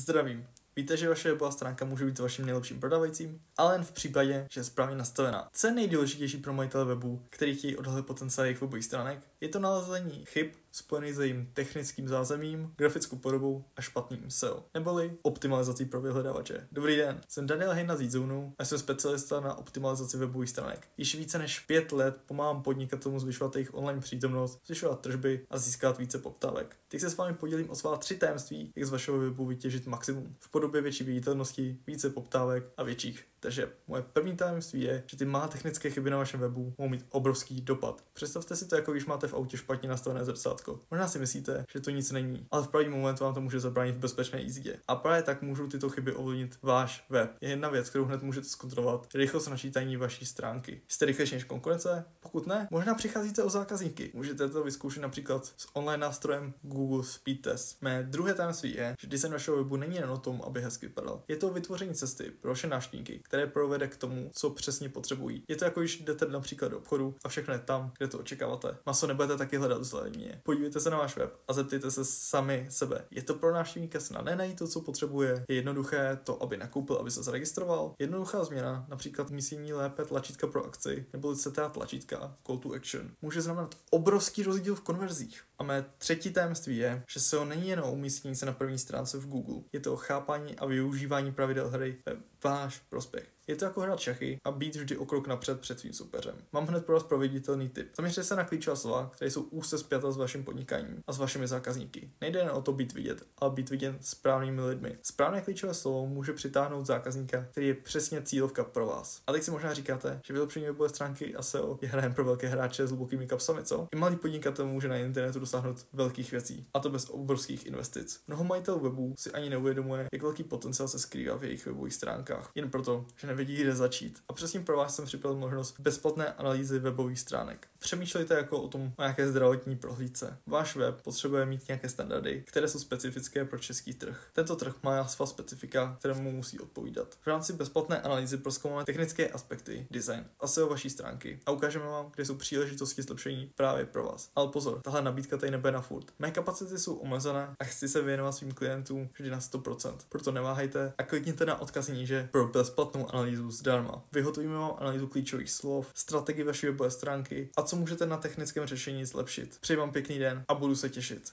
Zdravím. Víte, že vaše webová stránka může být vaším nejlepším prodavajícím, ale jen v případě, že je správně nastavená. Co je nejdůležitější pro majitele webu, který chtějí odhalit potenciál jejich webových stránek? Je to nalezení chyb spojených s jejím technickým zázemím, grafickou podobou a špatným SEO, neboli optimalizací pro vyhledávače. Dobrý den, jsem Daniel Hejna z Eatzonu a jsem specialista na optimalizaci webových stránek. Již více než 5 let pomáhám podnikatelům zvyšovat jejich online přítomnost, zvyšovat tržby a získat více poptávek. Teď se s vámi podělím o svá 3 tajemství, jak z vašeho webu vytěžit maximum v podobě větší viditelnosti, více poptávek a větších. Takže moje první tajemství je, že ty malé technické chyby na vašem webu mohou mít obrovský dopad. Představte si to, jako když máte v autě špatně nastavené zrcátko. Možná si myslíte, že to nic není, ale v pravý moment vám to může zabránit v bezpečné jízdě. A právě tak můžou tyto chyby ovlivnit váš web. Je jedna věc, kterou hned můžete zkontrolovat, rychlost načítání vaší stránky. Jste rychlejší než konkurence? Pokud ne, možná přicházíte o zákazníky. Můžete to vyzkoušet například s online nástrojem Google Speed Test. Mé druhé tajemství je, že design vašeho webu není jen o tom, aby hezky vypadal. Je to vytvoření cesty pro vaše návštěvníky, které provede k tomu, co přesně potřebují. Je to jako když jdete například do obchodu a všechno je tam, kde to očekáváte. Maso nebudete taky hledat vzhledně. Podívejte se na váš web a zeptejte se sami sebe. Je to pro návštěvníka snadné najít to, co potřebuje? Je jednoduché to, aby nakoupil, aby se zaregistroval? Jednoduchá změna, například umístění lépe tlačítka pro akci nebo CTA tlačítka Call to Action, může znamenat obrovský rozdíl v konverzích. A mé třetí tajemství je, že SEO není jen o umístění se na první stránce v Google. Je to o chápání a využívání pravidel hry ve váš prospěch. Je to jako hrát šachy a být vždy o krok napřed před svým soupeřem. Mám hned pro vás proveditelný tip. Zaměřte se na klíčová slova, které jsou úzce spjata s vaším podnikáním a s vašimi zákazníky. Nejde jen o to být vidět, ale být viděn správnými lidmi. Správné klíčové slovo může přitáhnout zákazníka, který je přesně cílovka pro vás. A teď si možná říkáte, že vylepšení webové stránky a SEO je hra jen pro velké hráče s hlubokými kapsami, co? I malý podnikatel může na internetu dosáhnout velkých věcí, a to bez obrovských investic. Mnoho majitelů webů si ani neuvědomuje, jak velký potenciál se skrývá v jejich webových stránkách, jen proto, že nevědí, kde začít. A přesně pro vás jsem připravil možnost bezplatné analýzy webových stránek. Přemýšlejte jako o tom o nějaké zdravotní prohlídce. Váš web potřebuje mít nějaké standardy, které jsou specifické pro český trh. Tento trh má svá specifika, kterému musí odpovídat. V rámci bezplatné analýzy prozkoumáme technické aspekty, design a SEO vaší stránky a ukážeme vám, kde jsou příležitosti zlepšení právě pro vás. Ale pozor, tahle nabídka tady nebude na furt. Mé kapacity jsou omezené a chci se věnovat svým klientům vždy na 100%. Proto neváhejte a klikněte na odkaz níže pro bezplatnou analýzu zdarma. Vyhotovíme vám analýzu klíčových slov, strategii vaší webové stránky a co můžete na technickém řešení zlepšit. Přeji vám pěkný den a budu se těšit.